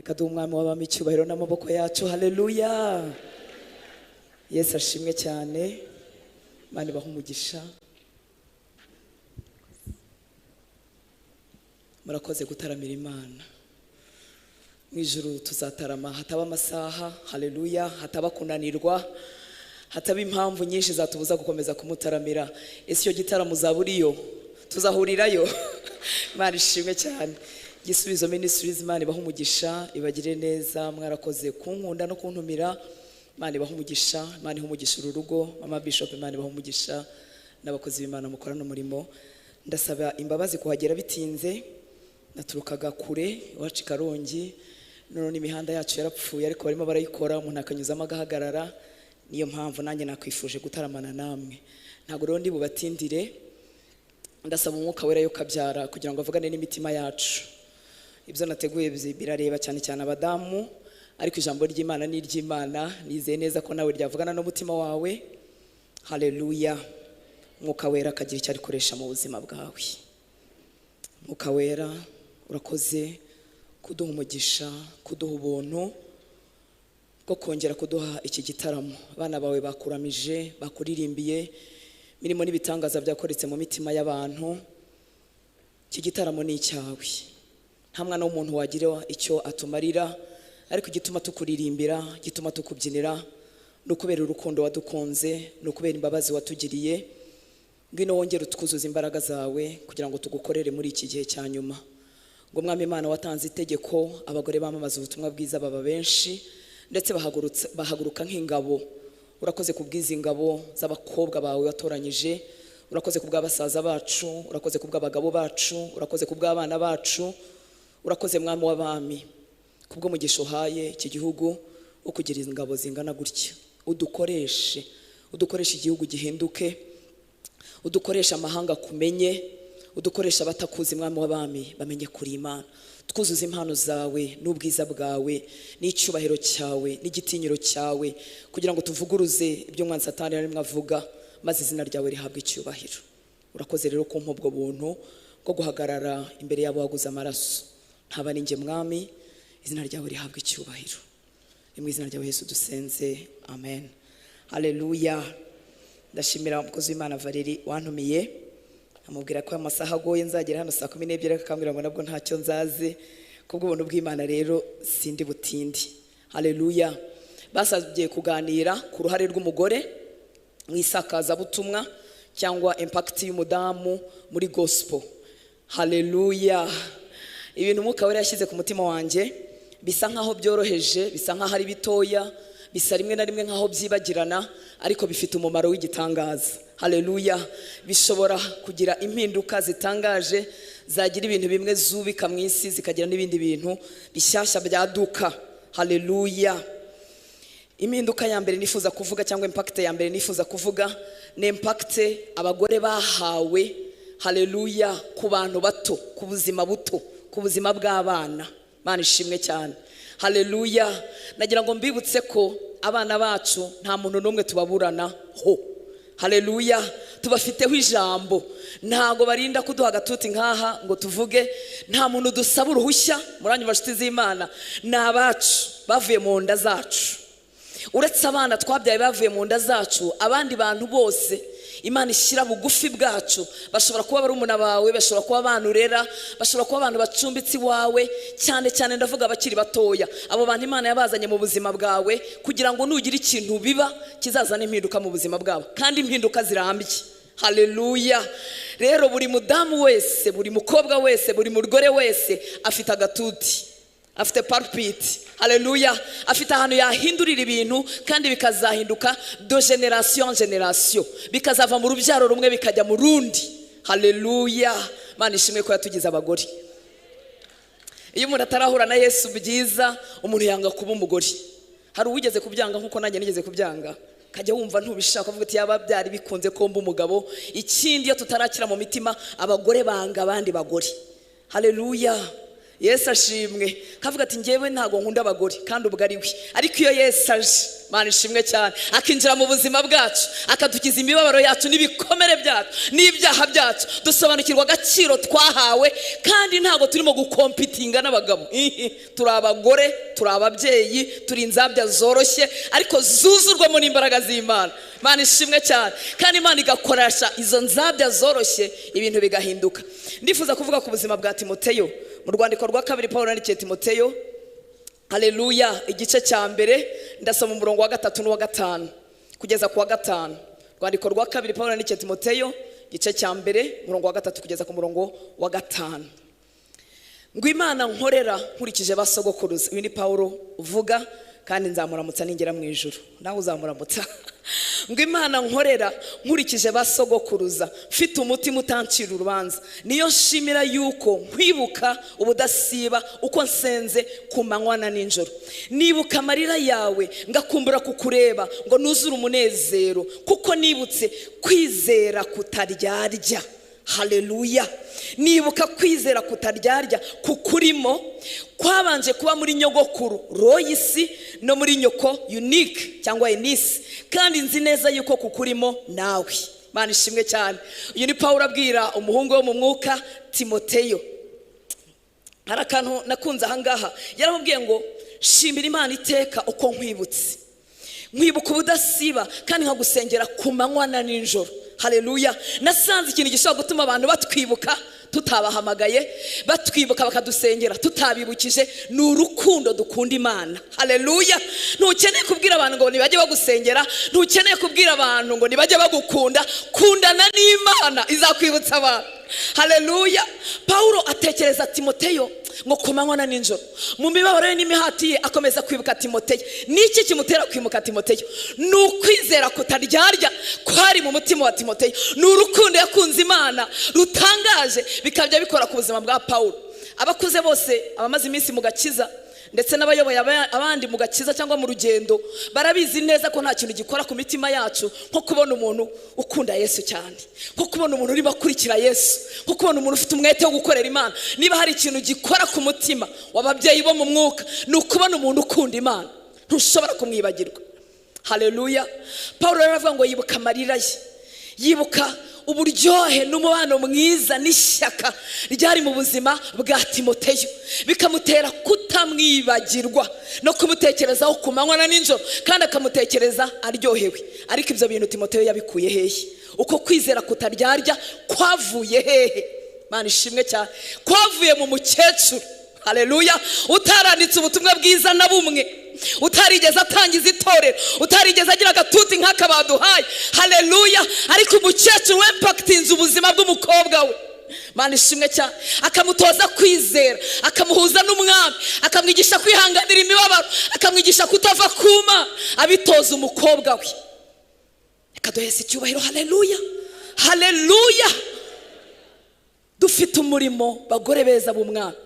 reka duhe umwami w'abami icyubahiro n'amaboko yacu. Haleluya. Yesu ashimwe cyane. Imana ibahe umugisha. Murakoze gutaramira Imana. Mu ijuru tuzatarama hataba amasaha. Haleluya. Hataba kunanirwa, hataba impamvu nyinshi zatubuza gukomeza kumutaramira. Ese iyo gitaramo uzaburiyo, tuzahurirayo. Imana ishimwe cyane. Gisubizo Ministries, Imana ibahe umugisha, ibagire neza. Mwarakoze kunkunda no kuntumira. Imana ibahe umugisha, Imana ihe umugisha uru rugo. Mama Bishop, Imana ibahe umugisha, n'abakozi b'Imana mukorana umurimo. Ndasaba imbabazi kuhagera bitinze. Naturukaga kure iwacu Karongi, none imihanda yacu yarapfuye, ariko barimo barayikora, umuntu akanyuzamo agahagarara. Niyo mpamvu nanjye nakwifuje gutaramana namwe. Ntabwo rero ndi bubatindire. Ndasaba umwuka wera yo kabyara kugira ngo avugane n'imitima yacu. Ibyo nateguye birareba cyane cyane abadamu, ariko ijambo ry'Imana ni iry'Imana. Nizeye neza ko nawe ryavugana n'umutima wawe. Haleluya. Umwuka wera akagira icyo arikoresha mu buzima bwawe. Umwuka wera urakoze kuduha umugisha, kuduha ubuntu bwo kongera kuduha iki gitaramo. Abana bawe bakuramije, bakuririmbiye, mirimo n'ibitangaza byakoretse mu mitima y'abantu. Iki gitaramo ni icyawe. Nta mwana w'umuntu wagira icyo atumarira, ariko igituma tukuririmbira, gituma tukubyinira, no kubera urukundo wadukunze, no kubera imbabazi watugiriye. Ngwino wongere utwuzuza imbaraga zawe kugira ngo tugukorere muri iki gihe cya nyuma. Ngo Mwami Imana watanze itegeko, abagore bamamaza ubutumwa bwiza baba benshi, ndetse bahaguruka nk'ingabo. Urakoze kubwiza ingabo z'abakobwa bawe watoranyije. Urakoze kubw'abasaza bacu, urakoze kubw'abagabo bacu, urakoze kubw'abana bacu. Urakoze Mwami w'abami kubwo mugisha uhaye iki gihugu wo kugira ingabo zingana gutya. Udukoreshe igihugu gihinduke, udukoresha amahanga kumenye, udukoresha abatakuzi Mwami w'abami bamenye kuri Imana. Twuzuza impano zawe n'ubwiza bwawe n'icyubahiro cyawe n'igitinyiro cyawe, kugira ngo tuvuguruze ibyo umwanzi Satani arimo avuga, maze izina ryawe rihabwe icyubahiro. Urakoze rero kumpa ubwo buntu bwo guhagarara imbere yabo waguze amaraso. Ntaba ni njye Mwami, izina ryawe rihabwe icyubahiro. Ni mu izina ryawe Yesu dusenze, amen. Haleluya. Ndashimira umukozi w'Imana Valeri wantumiye, amubwira ko amasaha agoye nzagera hano saa 12, akambwira ngo nabwo ntacyo nzaze. Kubw'ubuntu bw'Imana rero sindi butindi. Haleluya. Basabye kuganira ku ruhare rw'umugore mu isakazabutumwa cyangwa impact y'umudamu muri gospel. Haleluya. Ibintu Umwuka wera yashyize ku mutima wanjye bisa nkaho byoroheje, bisa nkaho ari bitoya, bisa rimwe na rimwe nkaho byibagirana, ariko bifite umumaro w'igitangaza. Haleluya. Bishobora kugira impinduka zitangaje, zagira ibintu bimwe zubika mu isi, zikagira n'ibindi bintu bishyashya byaduka. Haleluya. Impinduka ya mbere nifuza kuvuga, cyangwa impact ya mbere nifuza kuvuga, ni impact abagore bahawe. Haleluya. Ku bantu bato, ku buzima buto, ku buzima bw'abana. Imana ishimwe cyane. Haleluya. Nagira ngo mbibutse ko abana bacu nta muntu n'umwe tubaburana ho. Haleluya. Tubafiteho ijambo. Ntago barinda kuduha agatuti nkaha ngo tuvuge. Nta muntu dusaba uruhushya. Muranyumva nshuti z'Imana, ni abacu bavuye mu nda zacu. Uretse abana twabyaye bavuye mu nda zacu, abandi bantu bose Imana ishyira bugufi bwacu, bashobora kuba barumuna bawe, bashobora kuba abantu urera, bashobora kuba abantu bacumbitse iwawe, cyane cyane ndavuga abakiri batoya. Abo bantu Imana yabazanye mu buzima bwawe kugira ngo nugira ikintu biba kizazana impinduka mu buzima bwabo, kandi impinduka zirambye. Haleluya. Rero buri mudamu wese, buri mukobwa wese, buri mugore wese afite agatuti, afite pulpit. Haleluya. Afite ahantu yahindurira ibintu, kandi bikazahinduka de generation en generation, bikazava mu rubyaro rumwe bikajya mu rundi. Haleluya. Mana ishimwe ko yatugize abagore. Iyo umuntu atarahura na Yesu byiza, umuntu yanga kuba umugore. Hari uwigeze kubyanga nkuko nanjye nigeze kubyanga, kajya wumva ntubishaka, uvuga ati yaba byari bikunze ko mba umugabo. Ikindi iyo tutarakira mu mitima, abagore banga abandi bagore. Haleluya. Yesu ashimwe. Kavuga ati ngewe ntago nkunda abagore kandi ubwo ari we, ariko iyo Yesu aje, Mana ishimwe cyane, akinjira mu buzima bwacu, akadukiza imibabaro yacu n'ibikomere byacu n'ibyaha byacu, dusobanukirwa agaciro twahawe, kandi ntago turimo gukompitinga n'abagabo. Turi abagore, turi ababyeyi, turi inzabya zoroshye ariko zuzurwamo n'imbaraga z'Imana. Mana ishimwe cyane, kandi Imana igakoresha izo nzabya zoroshye ibintu bigahinduka. Ndifuza kuvuga ku buzima bwa Timoteyo mu rwandiko rwa kabiri Paulo yandikiye Timoteyo. Haleluya. Igice cya mbere ndasoma umurongo wa 3 n'uwa 5 kugeza ku wa 5. Rwandiko rwa kabiri Paulo yandikiye Timoteyo, igice cya mbere umurongo wa 3 kugeza ku murongo wa 5. Ngo Imana nkorera nkurikije basogokuruza. Uyu ni Paulo uvuga, kandi nzamuramutsa ningera mu ijuru, nawe uzamuramutsa. Ngo Imana nkorera nkurikije basogokuruza, mfite umutima utancira urubanza, niyo nshimira yuko nkwibuka ubudasiba uko nsenze ku manywa na nijoro. Nibuka amarira yawe ngakumbura kukureba ngo nuzure umunezero, kuko nibutse kwizera kutaryarya. Haleluya. Nibuka kwizera kutaryarya kukurimo kwabanje kuba muri nyogokuru Royisi no muri nyoko Unique cyangwa Enisi, kandi nzi neza yuko kukurimo nawe. Mana ishimwe cyane. Uyu ni Paulo abwira umuhungu wo mu mwuka Timoteyo. Hari akantu nakunze ahangaha, yaramubwiye ngo shimira Imana iteka uko nkwibutse, nkwibuka ubudasiba kandi nkagusengera ku manywa na nijoro. Haleluya. Nasanze ikintu gishobora gutuma abantu batwibuka tutabahamagaye, batwibuka bakadusengera tutabibukije, ni urukundo dukunda Imana. Haleluya. Ntukeneye kubwira abantu ngo nibajye bagusengera, ntukeneye kubwira abantu ngo nibajye bagukunda. Kundana n'Imana izakwibutsa abantu. Haleluya. Paulo atekereza Timoteyo ngo ku manywa na nijoro, mu mibabaro ye n'imihati ye akomeza kwibuka Timoteyo. Niki kimutera kwimuka Timoteyo? Ni ukwizera kutaryarya kwari mu mutima wa Timoteyo, ni urukundo yakunze Imana rutangaje bikabya bikora ku buzima bwa Paulo. Abakuze bose, abamaze iminsi mu gakiza ndetse n'abayoboye abandi mu gakiza cyangwa mu rugendo, barabizi neza ko nta kintu gikora ku mitima yacu nko kubona umuntu ukunda Yesu cyane, nko kubona umuntu uri bakurikira Yesu, nko kubona umuntu ufite umwete wo gukorera Imana. Niba hari ikintu gikora ku mutima w'ababyeyi bo mu mwuka, ni ukubona umuntu ukunda Imana, ntushobora kumwibagirwa. Haleluya. Paulo aravuga ngo yibuka amarira ye, yibuka uburyohe n'umubano mwiza n'ishyaka ryari mu buzima bwa Timoteyo, bikamutera kutamwibagirwa no kumutekerezaho ku manywa na nijoro, kandi akamutekereza aryohewe. Ariko ibyo bintu Timoteyo yabikuye hehe? Uko kwizera kutaryarya kwavuye hehe? Mana ishimwe cyane. Kwavuye mu mukecuru. Haleluya. Utaranditse ubutumwa bwiza na bumwe, utarigeze atangiza itorero, utarigeze agira agatuti nk'aka baduhaye. Haleluya. Ariko umukecuru w'impakitinze ubuzima bw'umukobwa we. Mana ishimwe cyane. Akamutoza kwizera, akamuhuza n'umwami, akamwigisha kwihanganira imibabaro, akamwigisha kutava kuma, abitoza umukobwa we. Reka duheze icyubahiro. Haleluya. Haleluya. Dufite umurimo bagore beza b'umwami,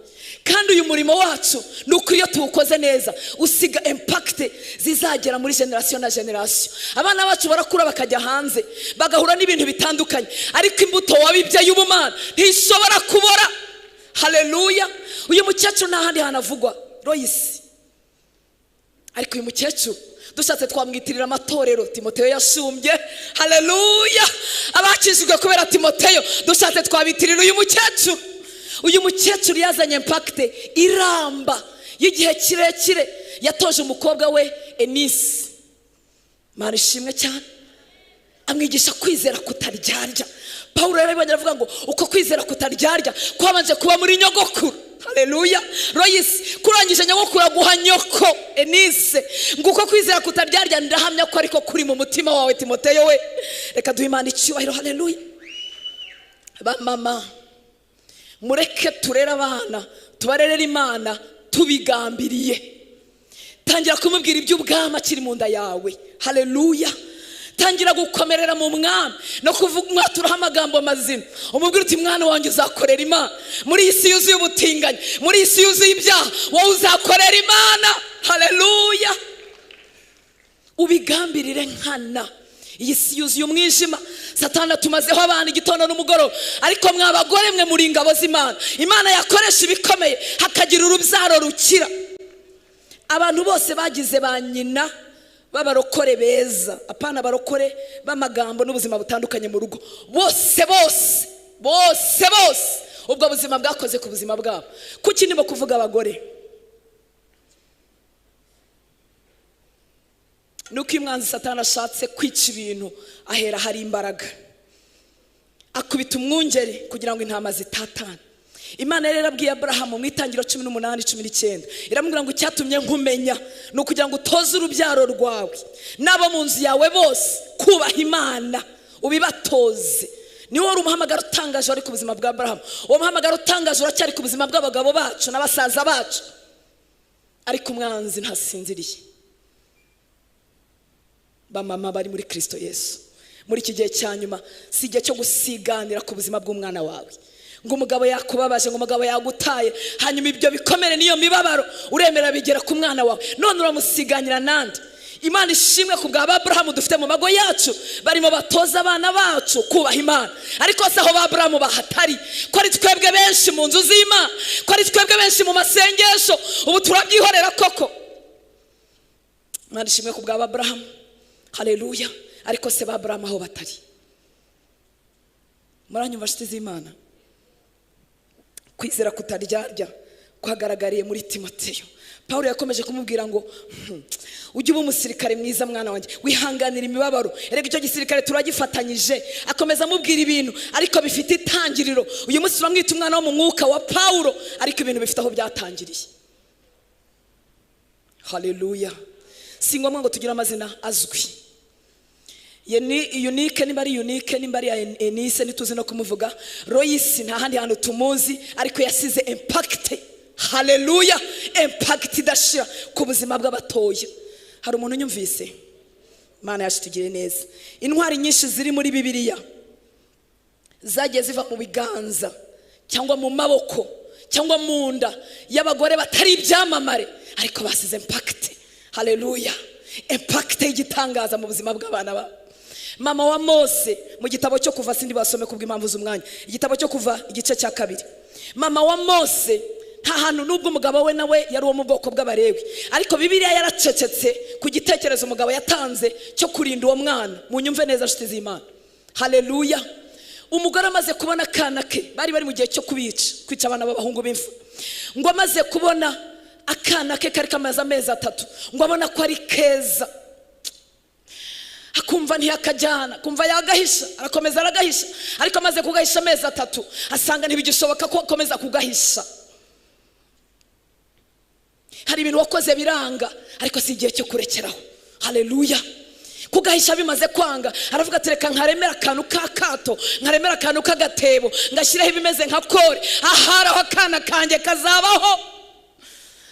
kandi uyu murimo wacu nuko iyo tuwukoze neza usiga impact zizagera muri generation na generation. Abana bacu barakura bakajya hanze bagahura n'ibintu bitandukanye, ariko imbuto wabibye y'ubumana ntishobora kubora. Haleluya. Uyu mukecuru nta handi hanavugwa Royisi, ariko uyu mukecuru dushatse twamwitirira amatorero Timoteyo yasumbye. Haleluya. Abakijijwe kubera Timoteyo dushatse twabitirira uyu mukecuru. Uyu mukecuru yazanye impact iramba y'igihe kirekire, yatoje umukobwa we Enisi. Mana ishimwe cyane. Amwigisha kwizera kutaryarya. Paulo yarabonye aravuga ngo uko kwizera kutaryarya kwabanje kuba muri nyogokuru. Haleluya. Royisi kurangije nyogokuru guha nyoko Enisi, ngo uko kwizera kutaryarya ndahamya ko ariko kuri mu mutima wawe Timoteyo we. Reka duhe Imana icyubahiro. Haleluya. Ba mama, mureke turera abana, tubarerera Imana tubigambiriye. Tangira kumubwira iby'ubwami akiri mu nda yawe. Haleluya. Tangira gukomerera mu mwami no kuvuga turaha amagambo mazima. Umubwira uti mwana wanjye uzakorera Imana muri iyi si yuzuye ubutinganyi, muri iyi si yuzuye ibyaha, wowe uzakorera Imana. Haleluya. Ubigambirire nkana. iyi si yuzuye umwijima, Satani atumazeho abana igitondo n'umugoroba, ariko mwa bagore mwe muri ingabo z'Imana. Imana yakoresha ibikomeye hakagira urubyaro rukira. Abantu bose bagize ba nyina b'abarokore beza, apana barokore b'amagambo n'ubuzima butandukanye mu rugo, bose ubwo buzima bwakoze ku buzima bwabo. Kuki ndimo kuvuga abagore? Nuko umwanzi Satani ashatse kwica ibintu, ahera hari imbaraga, akubita umwungeri kugira ngo intama zitatane. Imana rero abwiye Abrahamu mu Itangiriro 18:19, iramubwira ngo icyatumye nkumenya ni ukugira ngo utoze urubyaro rwawe n'abo mu nzu yawe bose kubaha Imana, ubibatoze. Niwo wari umuhamagaro utangaje wari ku buzima bwa Abrahamu. Uwo muhamagaro utangaje uracyari ku buzima bw'abagabo bacu n'abasaza bacu, ariko umwanzi ntasinziriye. Bamama bari muri Kristo Yesu, muri iki gihe cya nyuma si igihe cyo gusiganira ku buzima bw'umwana wawe, ngo umugabo yakubabaje, ngo umugabo yagutaye, hanyuma ibyo bikomere niyo mibabaro uremera bigera ku mwana wawe, none uramusiganira nande? Imana ishimwe ku bwa Abrahamu dufite mu mago yacu, barimo batoza abana bacu kubaha Imana. Ariko se aho Abrahamu bahatari, ko ari twebwe benshi mu nzu z'Imana, ko ari twebwe benshi mu masengesho, ubu turabyihorera koko? Imana ishimwe ku bwa Abrahamu, haleluya. Ariko se Abrahamu aho batari? Muranyumva nshuti z'Imana? Kwizera kutaryarya kwagaragariye muri Timoteyo. Paulo yakomeje kumubwira ngo ujye uba umusirikare mwiza mwana wanjye, wihanganira imibabaro. Erega icyo gisirikare turagifatanyije. Akomeza amubwira ibintu ariko bifite itangiriro. Uyu munsi turamwita umwana wo mu mwuka wa Paulo, ariko ibintu bifite aho byatangiriye. Haleluya. Si ngombwa ngo tugire amazina azwi. Unique nimba ari Unique, nimba ari Enise ntituzi no kumuvuga. Royce nta handi hantu tumuzi, ariko yasize impact. Haleluya. Impact idashira ku buzima bw'abatoya. Hari umuntu unyumvise? Mana yacu tugire neza. Intwari nyinshi ziri muri Bibiliya zagiye ziva mu biganza cyangwa mu maboko cyangwa mu nda y'abagore batari ibyamamare, ariko basize impact. Haleluya. Impact igitangaza mu buzima bw'abana ba. Mama wa Mose mu gitabo cyo Kuva, sindi basome kubw'impamvu z'umwanya, igitabo cyo Kuva igice cya 2. Mama wa Mose nta hantu nubwo umugabo we nawe yari uwo mu bwoko bw'Abalewi, ariko Bibiliya yaracecetse ku gitekerezo umugabo yatanze cyo kurinda uwo mwana. Munyumve neza nshuti z'Imana. Haleluya. Umugore amaze kubona akana ke, bari mu gihe cyo kwica abana b'abahungu b'imfu, ngo amaze kubona akana ke kari kamaze amezi 3, ngo abona ko ari keza, akumva ntiyakajyana, kumva yagahisha, arakomeza aragahisha, ariko amaze kugahisha amezi 3 asanga ntibigishoboka ko akomeza kugahisha. Hari ibintu wakoze biranga, ariko si igihe cyo kurekeraho. Haleluya. Kugahisha bimaze kwanga, aravuga ati reka nkaremera akantu k'akato, nkaremera akantu k'agatebo, ngashyiraho ibimeze nka kore, aharaho akana kanjye kazabaho.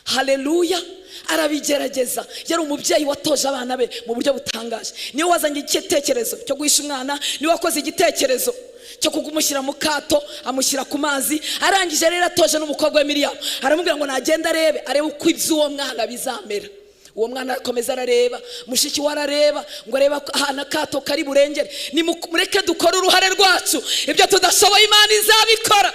Haleluya. Arabigerageza. Yari umubyeyi watoje abana be mu buryo butangaje. Niwe wazanye igitekerezo cyo guhisha umwana, niwe wakoze igitekerezo cyo kugumushyira mu kato, amushyira ku mazi. Arangije rero atoje n'umukobwa we Miriam, aramubwira ngo nagenda arebe uko iby'uwo mwana bizamera. Uwo mwana arakomeza arareba, mushiki we arareba, ngo areba ahantu akato kari burengere. Nimureke dukora uruhare rwacu, ibyo tudashoboye Imana izabikora.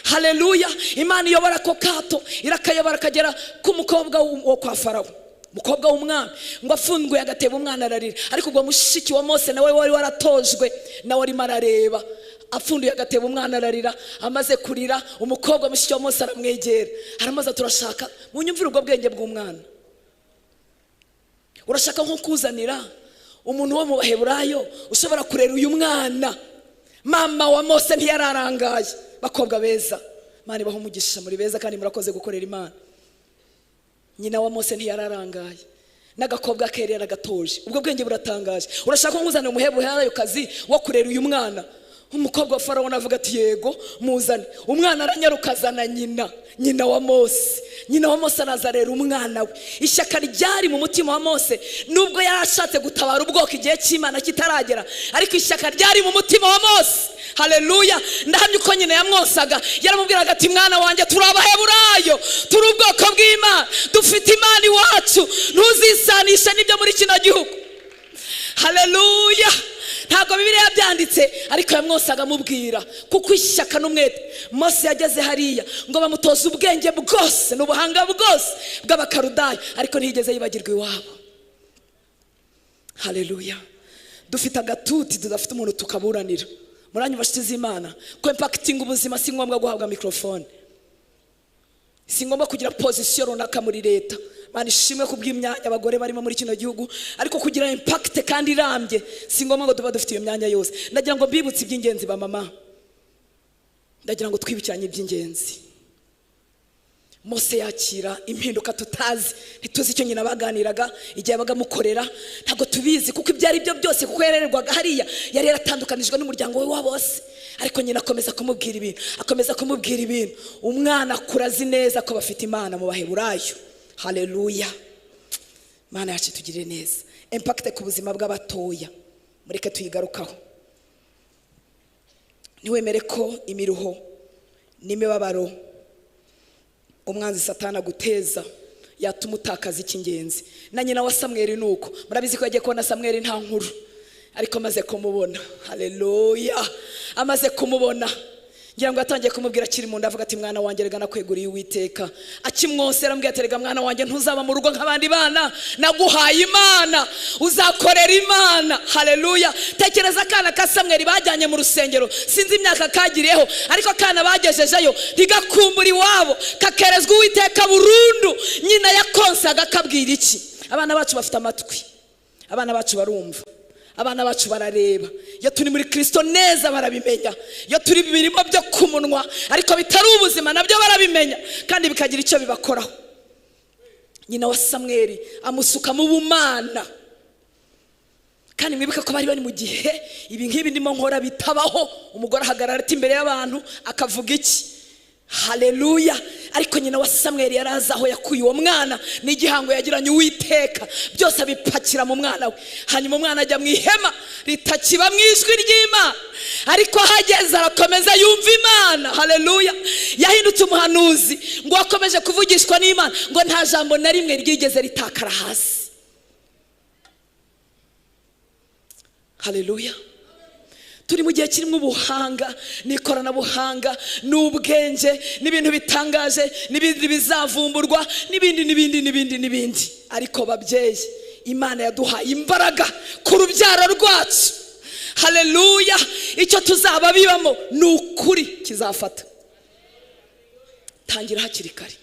Haleluya. Imana iyobora ko kato, irakayobora kagera ku mukobwa wo kwa Farawo, mukobwa w'umwami, ngo afunguye agatebo umwana ararira. Ariko ubwo mushiki wa Mose nawe wari waratojwe, nawe arimo arareba, afunduye agatebo umwana ararira. Amaze kurira, umukobwa mushiki wa Mose aramwegera, aramaze turashaka munyumvire ubwo bwenge bw'umwana. Urashaka nko kuzanira umuntu wo mu Baheburayo ushobora kurera uyu mwana. Mama wa Mose ntiyararangaye. Bakobwa beza, Imana ibaho umugisha, muri beza kandi murakoze gukorera Imana. Nyina wa Mose ntiyararangaye, n'agakobwa kere yaragatoje. Ubwo bwenge buratangaje. Urashaka nkuzana umuheburayo kazi wo kurera uyu mwana? Umukobwa wa Farawo navuga ati yego muzane. Umwana aranyarukazana nyina wa Mose. Nyina wa Mose arazarera umwana we. Ishyaka ryari mu mutima wa Mose, nubwo yarashatse gutabara ubwoko igihe cy'Imana kitaragera, ariko ishyaka ryari mu mutima wa Mose. Haleluya. Ndahamya uko nyina yamwosaga, yaramubwiraga ati mwana wanjye turi Abaheburayo, turi ubwoko bw'Imana, dufite Imana iwacu, ntuzisanisha n'ibyo muri kino gihugu. haleluya. Ntabwo Bibiliya byanditse ariko yamwosaga amubwira kuko ishyaka n'umwete. Mose yageze hariya ngo bamutoze ubwenge bwose n'ubuhanga bwose bw'Abakarudayo, ariko ntiyigeze yibagirwa iwabo. Haleluya. Dufite agatuti tudafite umuntu tukaburanira. Muranyu bashyize z'Imana ko impacting ubuzima si ngombwa guhabwa microphone, si ngombwa kugira position runaka muri leta. Mana ishimwe kubw'imyanya abagore barimo muri kino gihugu, ariko kugira impact kandi irambye si ngombwa ngo tuba dufite iyo myanya yose. Ndagira ngo mbibutse iby'ingenzi ba mama, ndagira ngo twibukiranye iby'ingenzi. Mose yakira impinduka tutazi, ntituzi icyo nyina baganiraga igihe yabaga mukorera, ntabwo tubizi kuko ibyo ari byo byose kuko yarererwaga hariya yari yaratandukanijwe n'umuryango we wabose. Ariko nyina akomeza kumubwira ibintu, umwana akurazi neza ko bafite Imana mu Baheburayo. Haleluya. Mana yacu tugirire neza. Impact ku buzima bw'abatoya mureke tuyigarukaho. Niwemere ko imiruho n'imibabaro umwanzi Satana guteza yatuma utakaza icy'ingenzi. Na nyina wa Samweli nuko murabizi ko yagiye kubona Samweli nta nkuru, ariko amaze kumubona, haleluya, amaze kumubona ngira ngo atangiye kumubwira akiri mu nda, avuga ati mwana wanjye rega nakweguriye Uwiteka. Akimwose arambwira ati rega mwana wanjye ntuzaba mu rugo nk'abandi bana, naguhaye Imana, uzakorera Imana. Haleluya. Tekereza akana ka Samweli bajyanye mu rusengero, sinzi imyaka kagiriyeho, ariko akana bagejejeyo ntigakumbura iwabo, kakerezwa Uwiteka burundu. Nyina yakonsaga akabwira iki? Abana bacu bafite amatwi, abana bacu barumva, abana bacu barareba. Iyo turi muri Kristo neza barabimenya, iyo turi birimo byo kumunwa ariko bitari ubuzima nabyo barabimenya kandi bikagira icyo bibakoraho. Nyina wa Samweli amusuka mu bumana, kandi mwibuke ko bari mu gihe ibi nkibi ndimo nkora bitabaho. Umugore ahagarara ati imbere y'abantu akavuga iki? Haleluya. Ariko nyina wa Samweli yarazi aho yakuye uwo mwana n'igihango yagiranye Uwiteka, byose abipakira mu mwana we. Hanyuma umwana ajya mu ihema ritakiba mu ijwi ry'Imana, ariko hageze arakomeza yumva Imana. Haleluya. Yahindutse umuhanuzi ngo akomeje kuvugishwa n'Imana, ngo nta jambo na rimwe ryigeze ritakara hasi. Haleluya. Turi mu gihe kirimo ubuhanga n'ikoranabuhanga n'ubwenge n'ibintu bitangaje n'ibindi bizavumburwa n'ibindi. Ariko babyeyi, Imana yaduhaye imbaraga ku rubyaro rwacu. Haleluya. Icyo tuzaba bibamo ni ukuri kizafata. Tangira hakiri kare,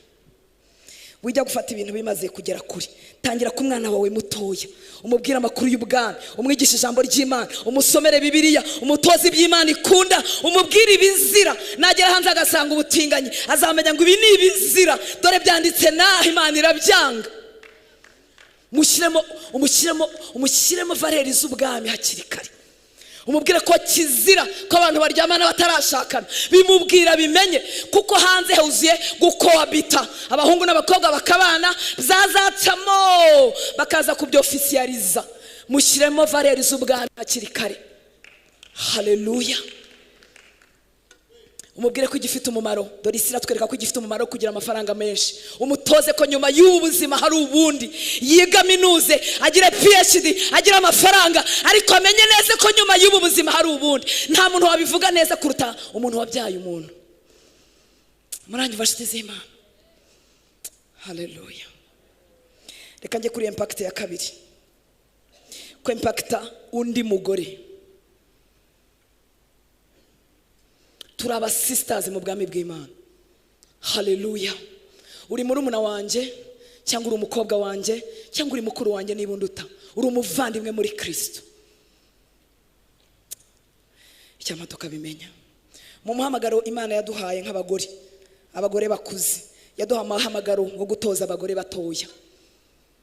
wijya gufata ibintu bimaze kugera kuri. Tangira ku mwana wawe mutoya, umubwira amakuru y'ubwami, umwigisha ijambo ry'Imana, umusomere Bibiliya, umutoza iby'Imana ikunda, umubwira ibizira. Nagera hanze agasanga ubutinganyi, azamenya ngo ibi ni ibizira, dore byanditse naho Imana irabyanga. Umushyiremo valeri z'ubwami hakiri kare. Umubwire ko kizira ko abantu baryamana batarashakana, bimubwira bimenye, kuko hanze huzuye gukohabita, abahungu n'abakobwa bakabana, byazacamo bakaza kubyofisiyaliza. Mushyiremo valeri z'ubwami hakiri kare. Haleluya. Umubwire ko igifite umumaro, dore isi iratwereka ko igifite umumaro kugira amafaranga menshi. Umutoze ko nyuma y'ubuzima hari ubundi, yiga minuze, agire PhD, agire amafaranga, ariko amenye neza ko nyuma y'ubu buzima hari ubundi. Nta muntu wabivuga neza kuruta umuntu wabyaye umuntu. Murangi bashyize Imana. Haleluya. Reka njye kuri impact ya kabiri, ko impacta undi mugore. Turi aba sisters mu bwami bw'Imana. Haleluya. Uri murumuna wanjye cyangwa uri umukobwa wanjye cyangwa uri mukuru wanjye niba unduta, uri umuvandimwe muri Kristo. Icyama tukabimenya. Mu muhamagaro Imana yaduhaye nk'abagore, abagore bakuze, yaduha amahamagaro wo gutoza abagore batoya.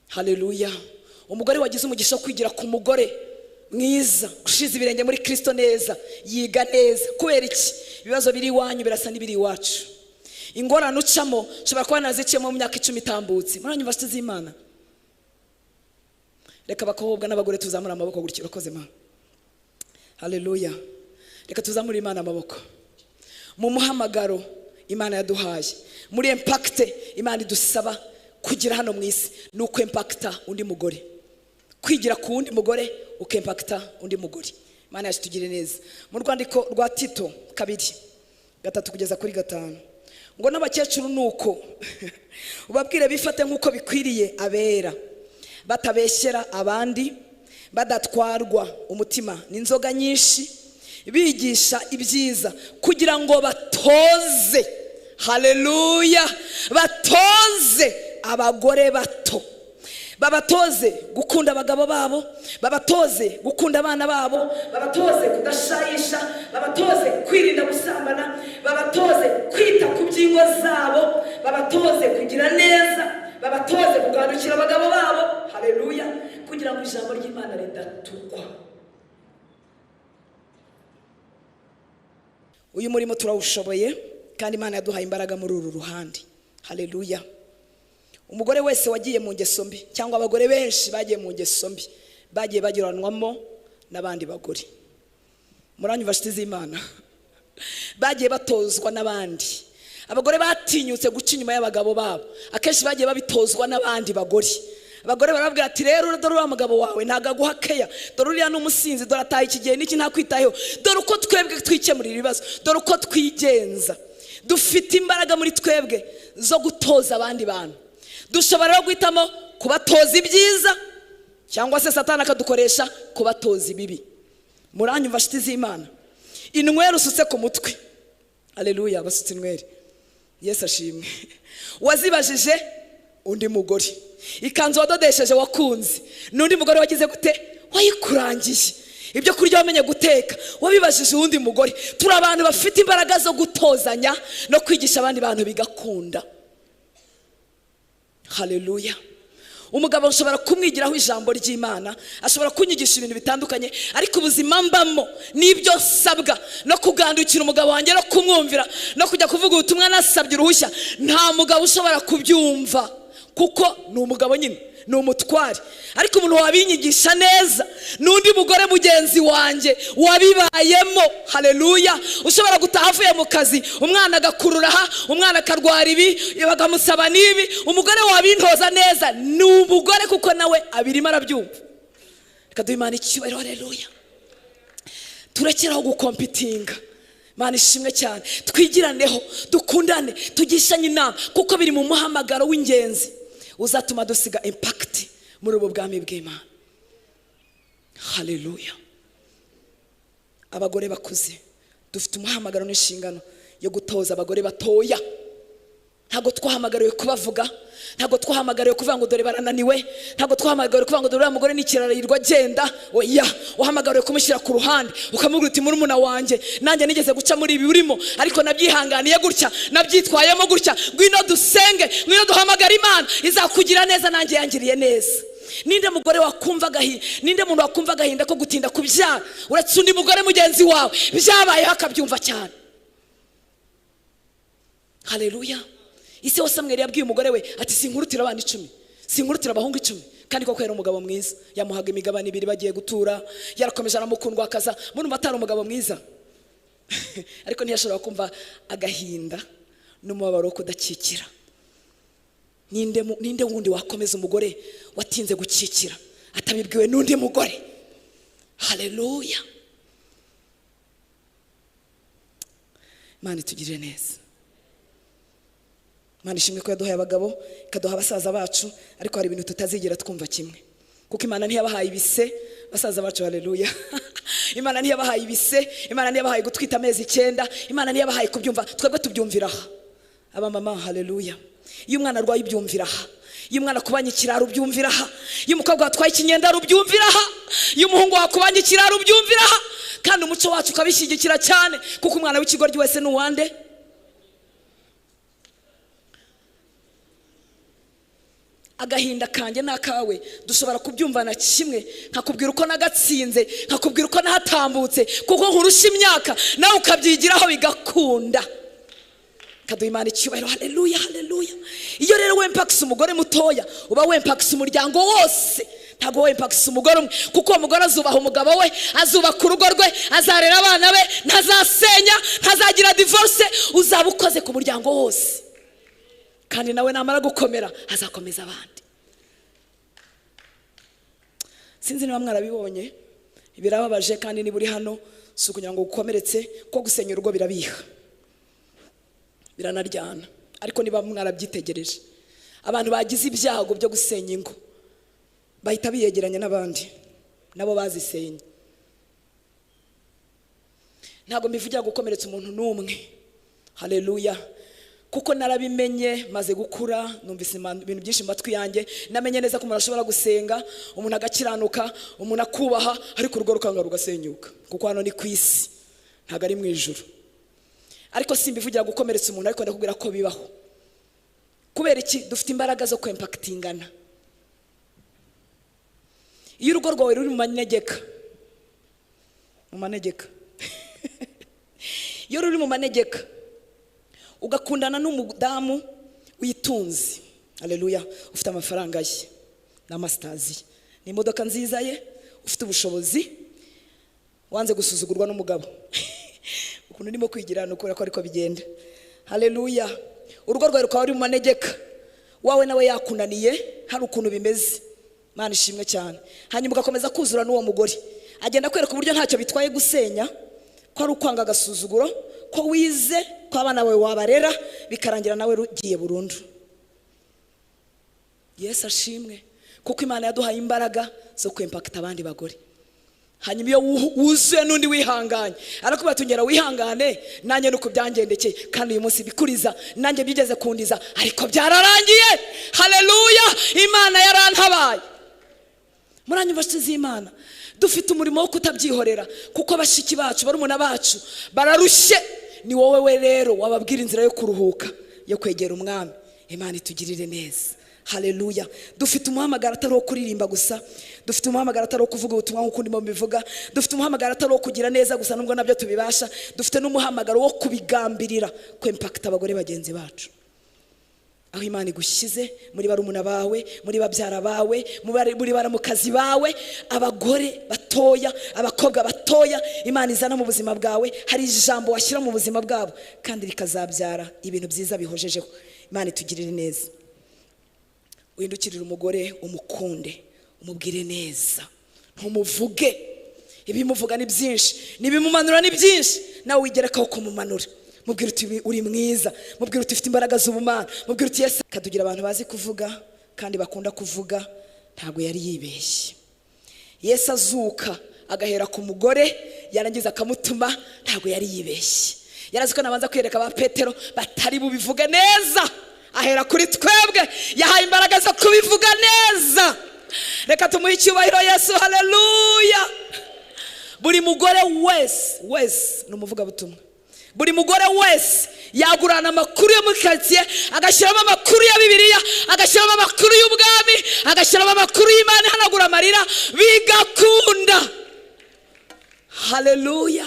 Haleluya. Umugore wagize umugisha kwigira ku mugore mwiza, gushiza ibirenge muri Kristo neza, yiga neza. Kubera iki? Ibibazo biri iwanyu birasa n'ibiri iwacu. Ingorane ucamo ushobora kuba naziciyemo mu myaka 10 itambutse. Muranyumva nshuti z'Imana? Reka abakobwa n'abagore tuzamura amaboko gutyo. Urakoze Mana. Haleluya. Reka tuzamure Imana amaboko. Mu muhamagaro Imana yaduhaye, muri impact Imana idusaba kugira hano mu isi, nuko impacta undi mugore. kwigira ku wundi mugore ukempakita undi mugore. Imana yacu tugire neza. Mu rwandiko rwa Tito 2:3-5 ngo n'abakecuru nuko ubabwire bifate nk'uko bikwiriye abera, batabeshyera abandi, badatwarwa umutima n'inzoga nyinshi, bigisha ibyiza kugira ngo batoze, haleluya, batoze abagore bato, babatoze gukunda abagabo babo, babatoze gukunda abana babo, babatoze kudashayisha, babatoze kwirinda gusambana, babatoze kwita ku by'ingo zabo, babatoze kugira neza, babatoze kugandukira abagabo babo, haleluya, kugira ngo ijambo ry'Imana ridatukwa. Uyu murimo turawushoboye kandi Imana yaduhaye imbaraga muri uru ruhande, haleluya. Umugore wese wagiye mu ngeso mbi, cyangwa abagore benshi bagiye mu ngeso mbi, bagiye bagiranwamo n'abandi bagore. Muranyumva nshuti z'Imana? Bagiye batozwa n'abandi. Abagore batinyutse guca inyuma y'abagabo babo, akenshi bagiye babitozwa n'abandi bagore. Abagore barabwira ati rero dore wa mugabo wawe ntago aguhakeya, dore uriya n'umusinzi, dore ataye iki gihe n'iki ntakwitayeho, dore uko twebwe twikemurira ibibazo, dore uko twigenza. Dufite imbaraga muri twebwe zo gutoza abandi bantu. Dushobora rero guhitamo kubatoza ibyiza, cyangwa se Satani akadukoresha kubatoza ibibi. Muranyumva nshuti z'Imana? Inweri usutse ku mutwe, haleluya, basutse inweri, Yesu ashimwe, wazibajije undi mugore. Ikanzu wadodesheje wakunze, n'undi mugore wagize gute? Wayikurangiye. Ibyo kurya wamenye guteka wabibajije undi mugore. Turi abantu bafite imbaraga zo gutozanya no kwigisha abandi bantu bigakunda, haleluya. Umugabo ushobora kumwigiraho ijambo ry'Imana, ashobora kunyigisha ibintu bitandukanye, ariko ubuzima mbamo nibyo sabwa no kugandukira umugabo wanjye no kumwumvira no kujya kuvuga ubutumwa nasabye uruhushya, nta mugabo ushobora kubyumva kuko ni umugabo nyine, ni umutwari. Ariko umuntu wabinyigisha neza n'undi mugore mugenzi wanjye wabibayemo, haleluya, ushobora gutaha avuye mu kazi, umwana agakurura aha, umwana akarwara ibi, bakamusaba n'ibi, umugore wabintoza neza ni umugore kuko nawe abirimo arabyumva. Reka duhe Imana icyubahiro, haleluya. Turekeraho gukompitinga, Imana ishimwe cyane, twigiraneho, dukundane, tugishanye inama, kuko biri mu muhamagaro w'ingenzi uzatuma dusiga impact muri ubu bwami bw'Imana, haleluya. Abagore bakuze dufite umuhamagaro n'inshingano yo gutoza abagore batoya. Ntago twahamagariwe kubavuga, ntago twahamagariwe kuvuga ngo dore barananiwe, ntago twahamagariwe kuvuga ngo dore uriya mugore n'ikirarayirwa agenda. Oya, uhamagariwe kumushyira ku ruhande ukamubwira uti murumuna wanjye, nanjye nigeze guca muri ibi urimo, ariko nabyihanganiye gutya, nabyitwayemo gutya, ngwino dusenge, ngwino duhamagara Imana izakugira neza, nanjye yangiriye neza. Ninde mugore wakumva gahinda, ninde muntu wakumva gahinda ko gutinda kubyara uretse undi mugore mugenzi wawe byabayeho akabyumva cyane, haleluya. Ise wa Samweli yabwiye umugore we ati sinkurutira abana 10, sinkurutira abahungu 10, kandi koko yari umugabo mwiza, yamuhaga imigabane 2 bagiye gutura, yarakomeje aramukundwa akaza, muri matara umugabo mwiza ariko ntiyashobora kumva agahinda n'umubabaro kudakikira. Ninde wundi wakomeza umugore watinze gukikira atabibwiwe n'undi mugore, haleluya. Imana itugirire neza. Imana ishimwe ko yaduhaye abagabo, ikaduha abasaza bacu, ariko hari ibintu tutazigera twumva kimwe, kuko Imana ntiyabahaye ibise basaza bacu, haleluya. Imana ntiyabahaye ibise, Imana ntiyabahaye gutwita amezi 9, Imana ntiyabahaye kubyumva, twebwe tubyumvira aha. Aba mama, haleluya. Iyo umwana arwaye ubyumvira aha, iyo umwana akubanye ikiraro ubyumvira aha, iyo umukobwa watwaye ikinyenda ubyumvira aha, iyo umuhungu wakubanye ikiraro ubyumvira aha, kandi umuco wacu ukabishyigikira cyane, kuko umwana w'ikigoryi wese ni uwande? Agahinda kanjye nakawe dushobora kubyumvana kimwe, nkakubwira uko nagatsinze, nkakubwira uko nahatambutse, kuko nkurusha imyaka nawe ukabyigiraho bigakunda. Kaduha Imana icyubahiro, haleluya, haleluya. Iyo rero wempakisa umugore mutoya, uba wempakisa umuryango wose, ntago wempakisa umugore umwe, kuko umugore azubaha umugabo we, azubaka urugo rwe, azarera abana be, ntazasenya, ntazagira divorce, uzaba ukoze ku muryango wose, kandi nawe namara gukomera azakomeza abandi. sinzi niba mwarabibonye, birababaje kandi niba uri hano si ukugira ngo ukomeretse, ko gusenya urugo birabiha, biranaryana. Ariko niba mwarabyitegereje, abantu bagize ibyago byo gusenya ingo bahita biyegeranya n'abandi nabo bazisenye. Ntabwo mbivugira gukomeretsa umuntu n'umwe, haleluya, kuko narabimenye maze gukura, numvise ibintu byinshi mu matwi yanjye, namenye neza ko umuntu ashobora gusenga, umuntu agakiranuka, umuntu akubaha, ariko urugo rukanga rugasenyuka, kuko hano ni ku isi, ntabwo ari mu ijuru. Ariko simbivugira gukomeretsa umuntu, ariko ndakubwira ko bibaho. Kubera iki? Dufite imbaraga zo kwempactingana. Iyo urugo rwawe ruri mu manegeka, iyo ruri mu manegeka ugakundana n'umudamu witunze, haleluya, ufite amafaranga ye n'amasters ye n'imodoka nziza ye, ufite ubushobozi, wanze gusuzugurwa n'umugabo ukuntu ndimo kwigirana ukora ko ariko bigenda, haleluya. Urugo rwawe rukaba ruri mu manegeka, wawe nawe yakunaniye, hari ukuntu bimeze, Imana ishimwe cyane. Hanyuma ugakomeza kuzura n'uwo mugore, agenda kwereka uburyo ntacyo bitwaye gusenya, ko ari ukwanga agasuzuguro, ko wize, ko abana bawe wabarera, bikarangira nawe rugiye burundu. Yesu ashimwe, kuko Imana yaduhaye imbaraga zo kwempakita abandi bagore. Hanyuma iyo wuzuye n'undi wihanganye, arakubwira tungera wihangane, nanjye nuko byangendekeye, kandi uyu munsi bikuriza, nanjye byigeze kundiza, ariko byararangiye, haleluya, Imana yarantabaye. Muranyumva nshuti z'Imana, dufite umurimo wo kutabyihorera, kuko abashiki bacu, barumuna bacu bararushye. Ni wowe we rero wababwira inzira yo kuruhuka, yo kwegera umwami. Imana itugirire neza, haleluya. Dufite umuhamagaro atari wo kuririmba gusa, dufite umuhamagaro atari wo kuvuga ubutumwa nk'uko ndimo mbivuga, dufite umuhamagaro atari wo kugira neza gusa nubwo nabyo tubibasha, dufite n'umuhamagaro wo kubigambirira, kwempakita abagore bagenzi bacu. Aho Imana igushyize, muri barumuna bawe, muri babyara bawe, muri baramukazi bawe, abagore batoya, abakobwa batoya Imana izana mu buzima bwawe, hari ijambo washyira mu buzima bwabo kandi rikazabyara ibintu byiza bihojejeho. Imana itugirire neza. Uhindukirire umugore, umukunde, umubwire neza, ntumuvuge. Ibimuvuga ni byinshi, nibimumanura ni byinshi, nawe wigerekaho kumumanura. Mubwira uti uri mwiza, mubwira uti ufite imbaraga z'ubumana, mubwira uti Yesu. Kadugira abantu bazi kuvuga kandi bakunda kuvuga, ntabwo yari yibeshye. Yesu azuka agahera ku mugore, yarangiza akamutuma, ntabwo yari yibeshye. Yarazi ko nabanza kwereka ba Petero batari bubivuge neza, ahera kuri twebwe, yahaye imbaraga zo kubivuga neza. Reka tumuhe icyubahiro Yesu, haleluya. Buri mugore wese numuvuga butumwa, buri mugore wese yagurana amakuru yo muri quartier, agashyiramo amakuru ya Bibiliya, agashyiramo amakuru y'ubwami, agashyiramo amakuru y'Imana, hanagura amarira, bigakunda, haleluya.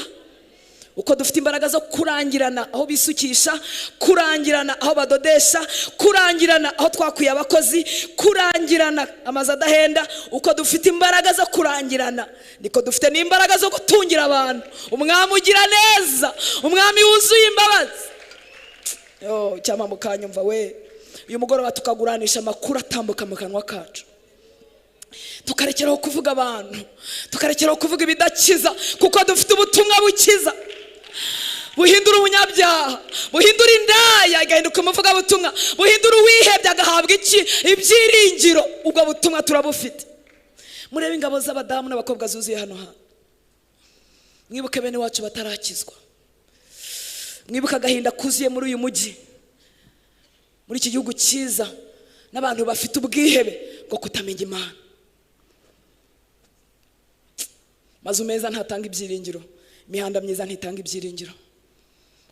Uko dufite imbaraga zo kurangirana aho bisukisha, kurangirana aho badodesha, kurangirana aho twakuye abakozi, kurangirana amazi adahenda, uko dufite imbaraga zo kurangirana, niko dufite n'imbaraga zo gutungira abantu. Umwami ugira neza, umwami wuzuye imbabazi. Cyama mukanyumva we, uyu mugoroba tukaguranisha amakuru atambuka mu kanwa kacu, tukarekeraho kuvuga abantu, tukarekeraho kuvuga ibidakiza, kuko dufite ubutumwa bukiza, buhindura umunyabyaha, buhindura indaya igahinduka umuvuga butumwa, buhindura uwihebye agahabwa ibyiringiro. Ubwo butumwa turabufite. Murebe ingabo z'abadamu n'abakobwa zuzuye hano hano. Mwibuke bene wacu batarakizwa, mwibuke agahinda kuzuye muri uyu mujyi, muri iki gihugu cyiza, n'abantu bafite ubwihebe bwo kutamenya Imana. Mazu meza ntatanga ibyiringiro, imihanda myiza ntitanga ibyiringiro,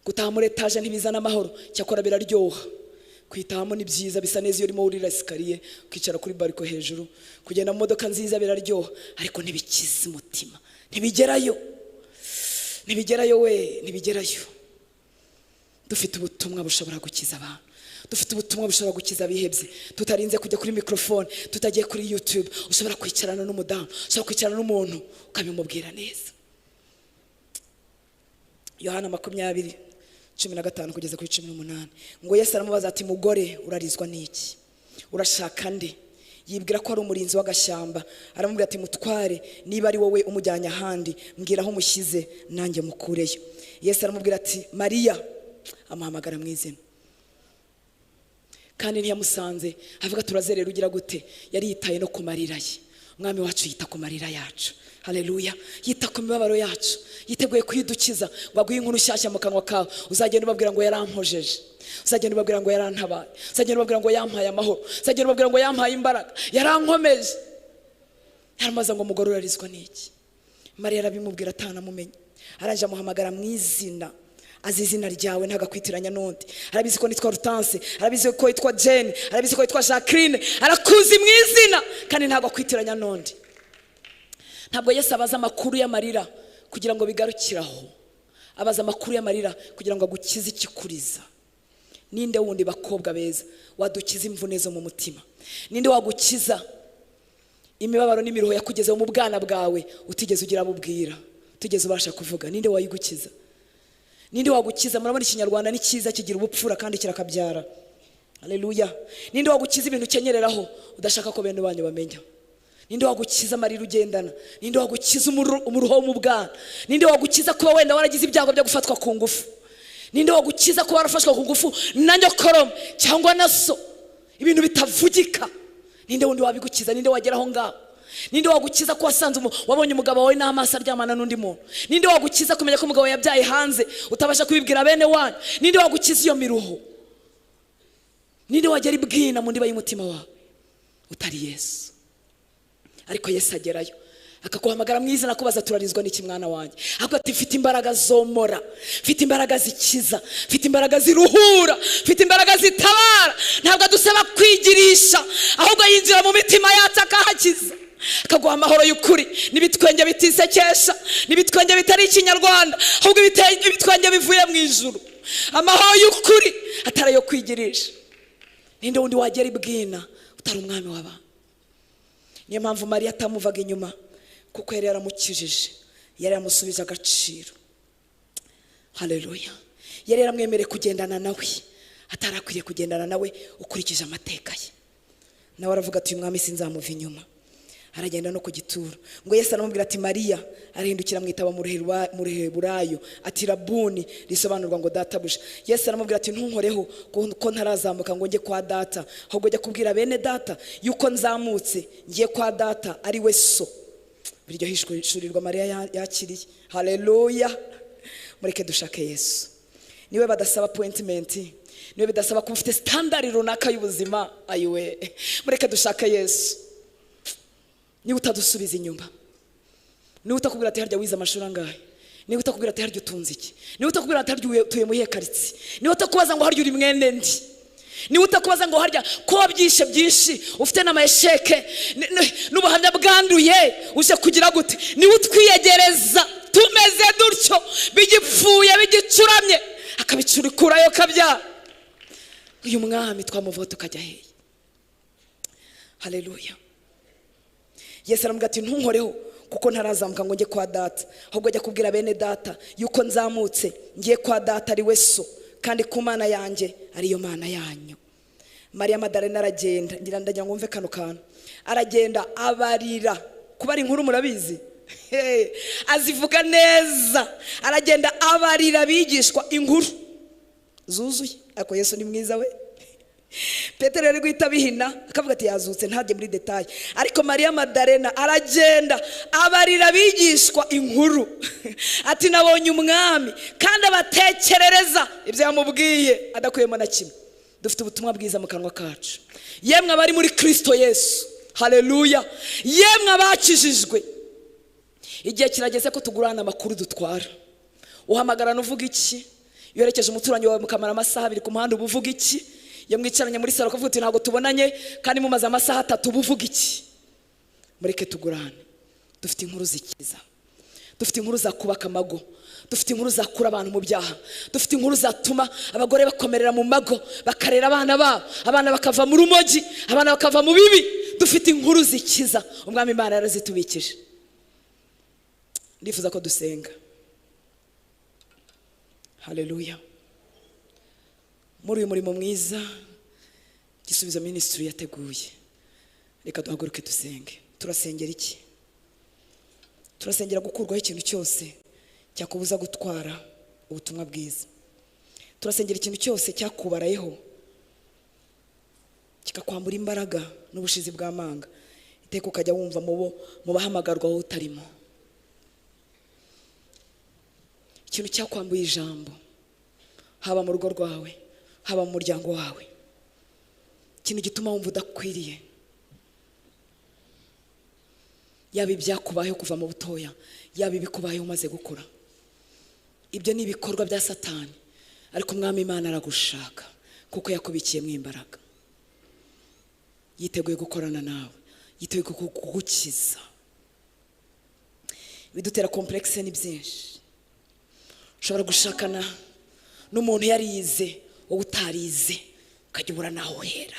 gutaha muri etaje ntibizana amahoro, cyakora biraryoha. Kwitahamo ni byiza, bisa neza iyo urimo urira esikariye, ukicara kuri bariko hejuru, kugenda mu modoka nziza biraryoha, ariko ntibikiza umutima, ntibigerayo ntibigerayo. Dufite ubutumwa bushobora gukiza abantu, dufite ubutumwa bushobora gukiza abihebye, tutarinze kujya kuri microphone, tutagiye kuri YouTube. Ushobora kwicarana n'umudamu, ushobora kwicarana n'umuntu ukabimubwira neza. Yohana 20:15 kugeza kuri 18, ngo Yesu aramubaza ati, mugore urarizwa n'iki? Urashaka nde? yibwira ko ari umurinzi w'agashyamba. Aramubwira ati mutware, niba ari wowe umujyanye ahandi mbwira aho umushyize nanjye mukureyo. Yesu aramubwira ati Mariya, amuhamagara mu izina. Kandi ntiyamusanze avuga turazerera ugira gute, yari yitaye no ku marira ye. Umwami wacu yita ku marira yacu. Haleluya. Yita ku mibabaro yacu, yiteguye kuyidukiza. Ngo aguhe inkuru nshyashya mu kanwa kawe. Uzagenda ubabwira ngo yarampojeje, uzagenda ubabwira ngo yarantabaye, uzagenda ubabwira ngo yampaye amahoro, uzagenda ubabwira ngo yampaye imbaraga, yarankomeje. Yaramaze ngo mugororarizwa n'iki. Mariya arabimubwira atanamumenye. Aranje amuhamagara mu izina. Azi izina ryawe ntagakwitiranya n'undi. Arabizi ko nitwa Rutanse, arabizi ko yitwa Jane, arabizi ko yitwa Jacqueline. Arakuzi mu izina kandi ntagakwitiranya n'undi. Ntabwo Yesu abaza amakuru y'amarira kugira ngo bigarukiraho. Abaza amakuru y'amarira kugira ngo agukize ikikuriza. Ninde wundi bakobwa beza wadukiza imvune zo mu mutima? Ninde wagukiza imibabaro n'imiruho yakugeze mu bwana bwawe utigeze ugira abubwira, utigeze ubasha kuvuga? Ninde wayigukiza? Ninde wagukiza? Murabona ikinyarwanda ni cyiza, kigira ubupfura kandi kirakabyara. Haleluya. Ninde wagukiza ibintu ukenyereraho udashaka ko bene banyu bamenya? Ninde wagukiza amarira ugendana? Ninde wagukiza umuruho mu bwana? Ninde wagukiza kuba wenda waragize ibyago byo gufatwa ku ngufu? Ninde wagukiza kuba warafashwe ku ngufu na nyokorome cyangwa na so, ibintu bitavugika? Ninde wundi wabigukiza? Ninde wageraho ngaho? Ninde wagukiza ko wasanze wabonye umugabo wawe n'amaso aryamana n'undi muntu? Ninde wagukiza kumenya ko umugabo yabyaye hanze utabasha kubibwira bene wanyu? Ninde wagukiza iyo miruho? Ninde wagera ibwina mu ndiba y'umutima wawe utari Yesu? Ariko Yesu agerayo akaguhamagara mu izina akubaza turarizwa n'iki mwana wanjye? Ahubwo ati mfite imbaraga zomora, mfite imbaraga zikiza, mfite imbaraga ziruhura, mfite imbaraga zitabara. Ntabwo adusaba kwigirisha, ahubwo yinjira mu mitima yacu akahakiza, akaguha amahoro y'ukuri. N'ibitwenge bitisekesha, n'ibitwenge bitari ikinyarwanda, ahubwo ibitwenge bivuye mu ijuru. Amahoro y'ukuri atari ayo kwigirisha. Ninde wundi wagera ibwina utari umwami w'abantu? Niyo mpamvu Mariya atamuvaga inyuma, kuko yari yaramukijije, yari yamusubije agaciro. Haleluya. Yari yaramwemereye kugendana nawe, atarakwiriye kugendana nawe ukurikije amateka ye. Nawe aravuga ati uyu mwami sinzamuva inyuma. Aragenda no ku gituro. Ngo Yesu aramubwira ati Mariya. Arahindukira mwitaba mu Ruheburayo ati Rabuni, risobanurwa ngo databuja. Yesu aramubwira ati ntunkoreho ko ntarazamuka ngo njye kwa data, ahubwo jya kubwira bene data yuko nzamutse ngiye kwa data ari we so. Biryo hishurirwa Mariya yakiriye. Haleluya. Mureke dushake Yesu. Niwe badasaba appointment, niwe bidasaba ko ufite standard runaka y'ubuzima. Ayiwe, mureke dushake Yesu. Niwe utadusubiza inyuma. Niwe utakubwira ati harya wize amashuri angahe? Niwe utakubwira ati harya utunze iki? Niwe utakubwira ati harya utuye mu karitsiye? Niwe utakubaza ngo harya uri mwene ndi? Niwe utakubaza ngo harya ko wabyishe byinshi ufite n'amayesheke n'ubuhamya bwanduye uje kugira gute? Niwe utwiyegereza tumeze dutyo, bigipfuye bigicuramye akabicurikurayo kabya. Uyu mwami twamuvuga tukajya hehe? Haleluya. Yesu aramubwira ati ntunkoreho kuko ntarazamuka ngo njye kwa data, ahubwo jya kubwira bene data yuko nzamutse ngiye kwa data ari we so, kandi ku mana yanjye ariyo mana yanyu. Mariya Madalena aragenda, ngira ndagira ngo mve kano kantu. Aragenda abarira, kubara inkuru murabizi, azivuga neza. Aragenda abarira bigishwa inkuru zuzuye. Ariko Yesu ni mwiza we. Petero yari guhita bihina akavuga ati yazutse ntajye muri detail. Ariko Mariya Madalena aragenda abarira bigishwa inkuru ati nabonye umwami kandi abatekerereza ibyo yamubwiye adakuyemo na kimwe. Dufite ubutumwa bwiza mu kanwa kacu, yemwe abari muri Kristo Yesu. Haleluya. Yemwe abakijijwe, igihe kirageze ko tugurana amakuru dutwara. Uhamagarana uvuga iki? Yoherekeje umuturanyi wawe mukamara amasaha 2 ku muhanda ubuvuga iki? Yamwicaranye muri saro akavuga ati ntago tubonanye kandi mumaze amasaha 3 ubuvuga iki? Mureke tugurane. Dufite inkuru zikiza, dufite inkuru za kubaka amago, dufite inkuru za kura abantu mu byaha, dufite inkuru zatuma abagore bakomerera mu mago bakarera abana babo, abana bakava mu rumogi, abana bakava mu bibi. Dufite inkuru zikiza, umwami Imana yarazitubikije. Ndifuza ko dusenga. Haleluya. Muri uyu murimo mwiza Gisubizo Ministry yateguye, reka duhaguruke dusenge. Turasengera iki? Turasengera gukurwaho ikintu cyose cyakubuza gutwara ubutumwa bwiza. Turasengera ikintu cyose cyakubarayeho kikakwambura imbaraga n'ubushizi bw'amanga, iteka ukajya wumva mu bahamagarwa wowe utarimo. Ikintu cyakwambuye ijambo, haba mu rugo rwawe, haba mu muryango wawe, ikintu gituma wumva udakwiriye, yaba ibyakubayeho kuva mu butoya, yaba ibikubayeho umaze gukura. Ibyo ni ibikorwa bya Satani, ariko Umwami Imana aragushaka kuko yakubikiyemo imbaraga. Yiteguye gukorana nawe, yiteguye kugukiza. Bidutera complexe ni byinshi. Ushobora gushakana n'umuntu yarize wowe utarize, ukajya ubura naho uhera.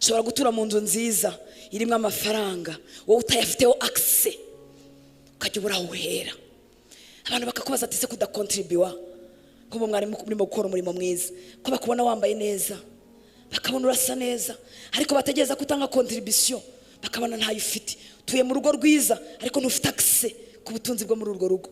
Ushobora gutura mu nzu nziza irimo amafaranga, wowe utayafiteho access, ukajya ubura aho uhera. Abantu bakakubaza ati se kudakontribuwa, ko mwari murimo gukora umurimo mwiza, ko bakubona wambaye neza, bakabona urasa neza, ariko bategeza kutanga contribution, bakabona ntayo ufite. Tuye mu rugo rwiza ariko ntufite access ku butunzi bwo muri urwo rugo.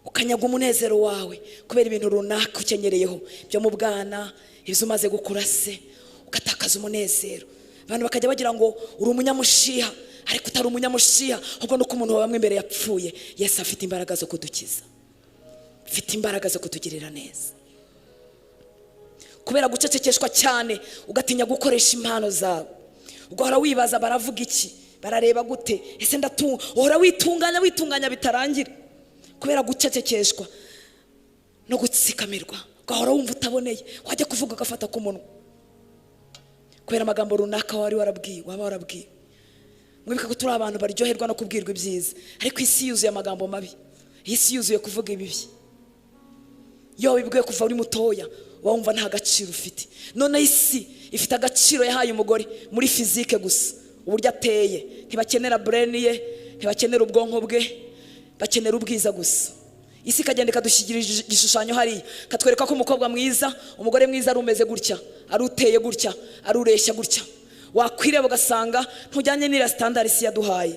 Ukanyaga umunezero wawe kubera ibintu runaka ukenyereyeho byo mu bwana, ibyo umaze gukura se, ugatakaza umunezero. Abantu bakajya bagira ngo uri umunyamushiha, ariko utari umunyamushiha, ahubwo nuko umuntu wabamwe imbere yapfuye. Yesu afite imbaraga zo kudukiza, afite imbaraga zo kutugirira neza. Kubera gucecekeshwa cyane ugatinya gukoresha impano zawe, ugahora wibaza baravuga iki, barareba gute, ese uhora witunganya bitarangira. Kubera gucecekeshwa no gutsikamirwa, ugahora wumva utaboneye, wajya kuvuga ugafata ku munwa kubera amagambo runaka waba warabwiwe. Mwibuka ko turi abantu baryoherwa no kubwirwa ibyiza, ariko isi yuzuye amagambo mabi, isi yuzuye kuvuga ibibi. Iyo wibwiye kuva uri mutoya wumva nta gaciro ufite. None isi ifite agaciro yahaye umugore muri physique gusa, uburyo ateye. Ntibakenera brain ye, ntibakenera ubwonko bwe, bakenera ubwiza gusa. Isi kagenda kadushigira igishushanyo hari, katwereka ko umukobwa mwiza, umugore mwiza ari umeze gutya, ari uteye gutya, ari ureshya gutya. Wakwireba ugasanga ntujyanye n'ira standard isi yaduhaye,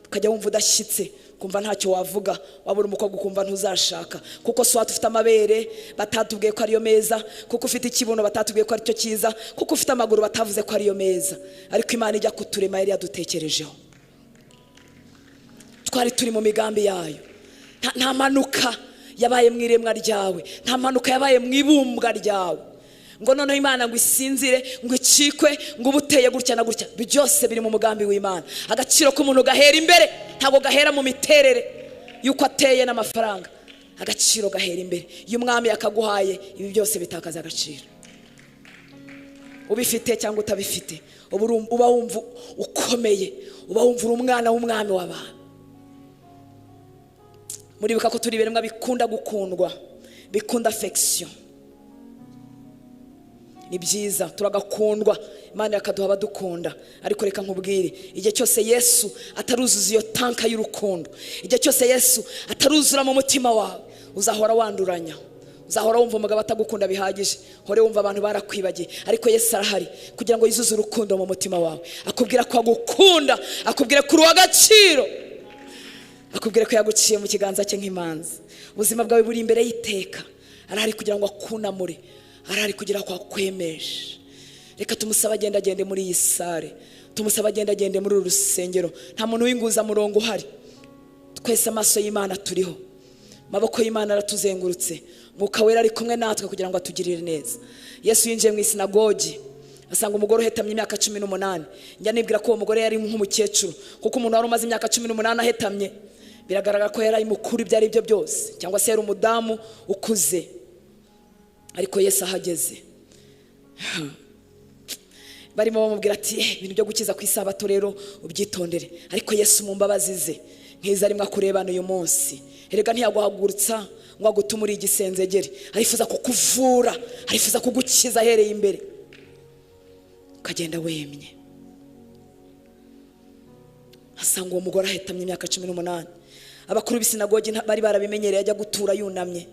ukajya wumva udashyitse, kumva ntacyo wavuga. Wabura umukobwa ukumva ntuzashaka, kuko swat ufite amabere batatubwiye ko ariyo meza, kuko ufite ikibuno batatubwiye ko ari cyo cyiza, kuko ufite amaguru batavuze ko ariyo meza. Ariko Imana ijya kuturema yari yadutekerejeho. Twari turi mu migambi yayo. Nta manuka yabaye mu iremwa ryawe, nta manuka yabaye mu ibumbwa ryawe ngo noneho Imana ngo isinzire, ngo icikwe, ngo ubuteye gutya na gutya. Byose biri mu mugambi w'Imana. Agaciro k'umuntu gahera imbere, ntago gahera mu miterere yuko ateye n'amafaranga. Agaciro gahera imbere. Iyo Umwami yakaguhaye, ibi byose bitakaza agaciro. Ubifite cyangwa utabifite, uba wumva ukomeye, uba wumva uri umwana w'Umwami w'abantu. Muribuka ko turi ibiremwa bikunda gukundwa, bikunda affection. Ni byiza turagakundwa, Imana yakaduha abadukunda. Ariko reka nkubwire, igihe cyose Yesu ataruzuza iyo tanka y'urukundo, igihe cyose Yesu ataruzura mu mutima wawe, uzahora wanduranya, uzahora wumva umugabo atagukunda bihagije, hore wumva abantu barakwibagiye. Ariko Yesu arahari kugira ngo yuzuze urukundo mu mutima wawe, akubwira ko agukunda, akubwira ko uri uw'agaciro, akubwira ko yaguciye mu kiganza cye nk'imanzi. Ubuzima bwawe buri imbere y'iteka, arahari kugira ngo akunamure, arahari kugira ngo akwemeje. Reka tumusaba agende muri iyi sare, tumusaba agende muri uru rusengero. Nta muntu w'inguza murongo uhari, twese amaso y'Imana turiho, maboko y'Imana aratuzengurutse, Mwuka Wera ari kumwe natwe kugira ngo atugirire neza. Yesu yinjiye mu isinagogi, asanga umugore uhetamye imyaka 18. Njya nibwira ko uwo mugore yari nk'umukecuru, kuko umuntu wari umaze imyaka 18 ahetamye biragaragara ko yari mukuru ibyo ari byo byose, cyangwa se yari umudamu ukuze. Ariko Yesu ahageze, barimo bamubwira ati ibintu byo gukiza ku isabato rero ubyitondere. Ariko Yesu mu mbabazi ze nkiza arimo akurebana uyu munsi, erega ntiyaguhagurutsa ngo agutumure igisenzegere, arifuza kukuvura, arifuza kugukiza ahereye imbere, ukagenda wemye. Asanga uwo mugore ahetamye imyaka 18. Abakuru b'isinagogi bari barabimenyereye ajya gutura yunamye.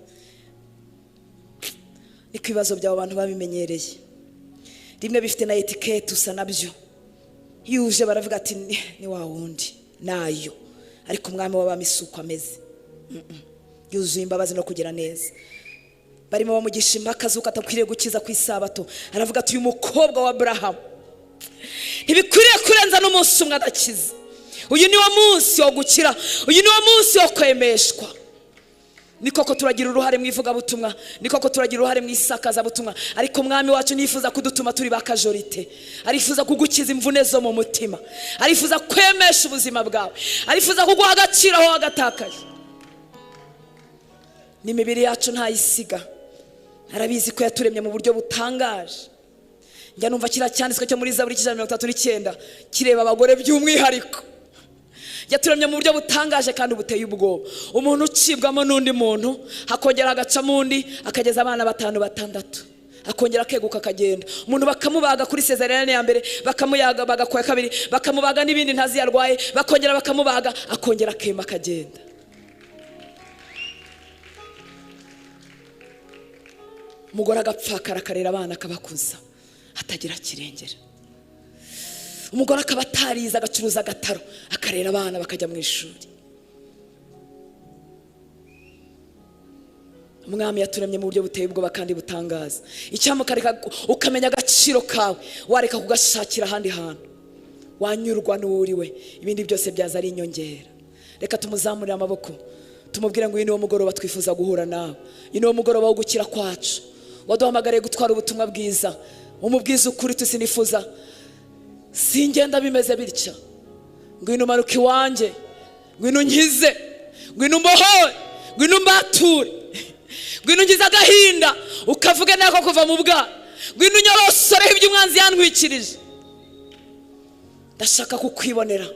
niko ibibazo by'abo bantu babimenyereye. Rimwe bifite na etikete usa nabyo, iyo uje baravuga ati ni wa wundi nayo, ariko umwami w'abami suko ameze, yuzuye imbabazi no kugira neza. Barimo bamugisha impaka zuko atakwiriye gukiza ku isabato, aravuga ati uyu mukobwa wa Abrahamu ntibikwiriye kurenza n'umunsi umwe adakiza. Uyu ni wo munsi wo gukira, uyu ni wo munsi wo kwemeshwa. Ni koko turagira uruhare mu ivugabutumwa, ni koko turagira uruhare mu isakazabutumwa, ariko umwami wacu nifuza kudutuma turi bakajorite. Arifuza kugukiza imvune zo mu mutima, arifuza kwemesha ubuzima bwawe, arifuza kuguha agaciro aho wagatakaje. N'imibiri yacu ntayisiga, arabizi ko yaturemye mu buryo butangaje. Njya numva kira cyanditswe cyo muri Zaburi 139 kireba abagore by'umwihariko. Yaturemye mu buryo butangaje kandi buteye ubwoba. Umuntu ucibwamo n'undi muntu, hakongera agacamo undi, akageza abana 5 6, akongera akeguka akagenda. Umuntu bakamubaga kuri sezariyane ya mbere, bakamuyaga bagakoya kabiri, bakamubaga n'ibindi ntazi yarwaye, bakongera bakamubaga, akongera akema akagenda. Umugore agapfakara akarera abana akabakuza atagira kirengera. Umugore akaba atariza agacuruza agataro akarera abana bakajya mu ishuri. Umwami yaturemye mu buryo buteye ubwoba kandi butangaza. Icyamukareka ukamenya agaciro kawe, wareka kugashakira ahandi hantu, wanyurwa n'uriwe, ibindi byose byaza ari inyongera. Reka tumuzamurire amaboko tumubwire ngo uyu ni wo mugoroba twifuza guhura nawe, uyu ni wo mugoroba wo gukira kwacu. Waduhamagariye gutwara ubutumwa bwiza, umubwiza ukuri tusinifuza singenda bimeze bitya. Ngwino manuka iwanjye, ngwino nkize, ngwino mbohoye, ngwino mbature, ngwino ngize agahinda ukavuga nako kuva mu bwa, ngwino nyorosoreho ibyo umwanzi yantwikirije. Ndashaka kukwibonera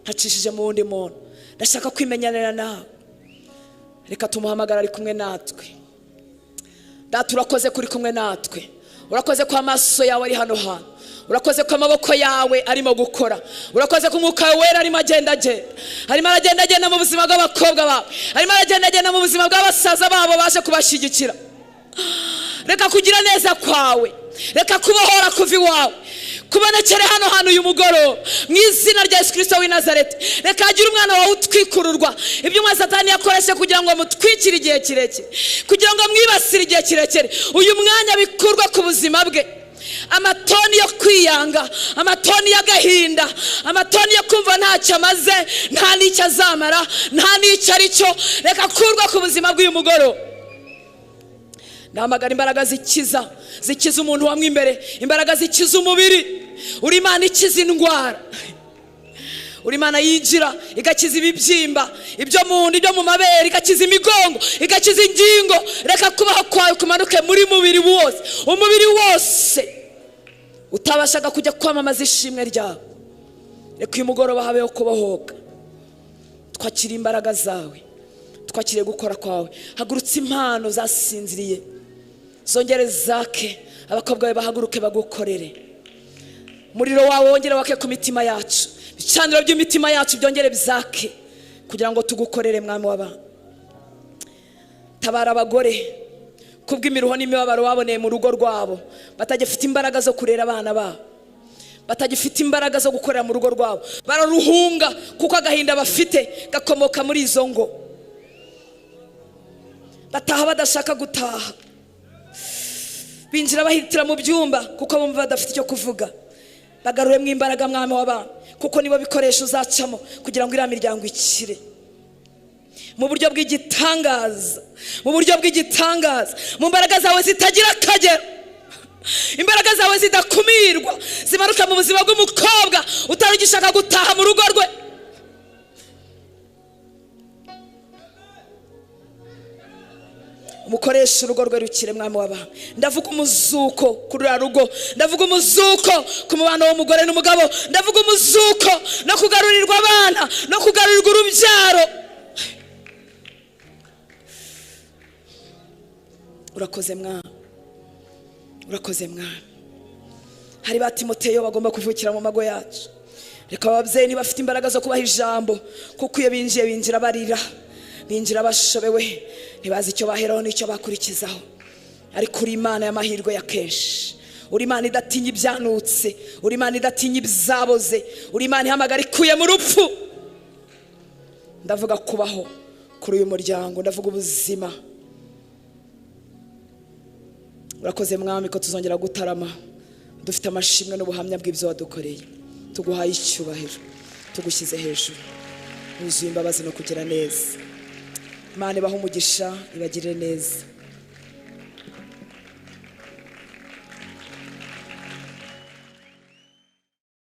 ntacishije mu wundi muntu, ndashaka kwimenyanira nawe. Reka tumuhamagara ari kumwe natwe. Data urakoze kuri kumwe natwe, urakoze ko amaso yawe ari hano hantu, urakoze ko amaboko yawe arimo gukora, urakoze ko umwuka wera arimo agenda mu buzima bw'abakobwa bawe, arimo agenda mu buzima bw'abasaza babo baje kubashyigikira. Reka kugira neza kwawe, reka kubohora kuva iwawe kubonekere hano hantu uyu mugoroba mu izina rya Yesu Kristo w'i Nazareti. Reka hagire umwana wawe utwikururwa ibyo umwa Satani yakoreshe kugira ngo amutwikire igihe kirekire, kugira ngo amwibasire igihe kirekire. Uyu mwanya bikurwa ku buzima bwe, amatoni yo kwiyanga, amatoni y'agahinda, amatoni yo kumva ntacyo amaze, nta n'icyo azamara, nta n'icyo ari cyo. Reka kurwa ku buzima bw'uyu mugoroba. Namagara imbaraga zikiza umuntu wamwe imbere, imbaraga zikiza umubiri. Uri Imana ikiza indwara, uri Imana yinjira igakiza ibibyimba, ibyo mu nda, ibyo mu mabere, igakiza imigongo, igakiza ingingo. Reka kubaho kwawe kumanuke muri mubiri wose, umubiri wose utabashaga kujya kwamamaza ishimwe ryawe. Reka uyu mugoroba habeho kubohoka. Twakira imbaraga zawe, twakire gukora kwawe. Hagurutse impano zasinziriye zongere zake, abakobwa bawe bahaguruke bagukorere. Muriro wawe wongere wake ku mitima yacu, bicaniro by'imitima yacu byongere bizake kugira ngo tugukorere mwami w'abana. Tabara abagore kubw'imiruho n'imibabaro baboneye mu rugo rwabo, batagifite imbaraga zo kurera abana babo, batagifite imbaraga zo gukorera mu rugo rwabo, bararuhunga kuko agahinda bafite gakomoka muri izo ngo. Bataha badashaka gutaha, binjira bahitira mu byumba kuko bumva badafite icyo kuvuga. Bagaruremwe imbaraga mwami w'abana, kuko nibo bikoresho uzacamo kugira ngo iriya miryango ikire mu buryo bw'igitangaza, mu buryo bw'igitangaza, mu mbaraga zawe zitagira akagero, imbaraga zawe zidakumirwa, zimanuka mu buzima bw'umukobwa utari ugishaka gutaha mu rugo rwe. Mukoresha urugo rwe rukire mwami w'abana. Ndavuga umuzuko kuri uriya rugo, ndavuga umuzuko ku mubano w'umugore n'umugabo, ndavuga umuzuko no kugarurirwa abana, no kugarurirwa urubyaro. Urakoze mwami, urakoze mwami. Hari ba Timoteyo bagomba kuvukira mu mago yacu. Reka ababyeyi niba bafite imbaraga zo kubaha ijambo, kuko iyo binjira barira, binjira bashobewe, ntibazi icyo baheraho n'icyo bakurikizaho. ariko uri Imana y'amahirwe ya kenshi, uri Imana idatinya ibyanutse, uri Imana idatinya ibyaboze, uri Imana ihamagara ikuye mu rupfu. Ndavuga kubaho kuri uyu muryango, ndavuga ubuzima. Urakoze Mwami ko tuzongera gutarama dufite amashimwe n'ubuhamya bw'ibyo wadukoreye. Tuguhaye icyubahiro, tugushyize hejuru, wuzuye imbabazi no kugira neza. Imana ibahe umugisha, ibagirire neza.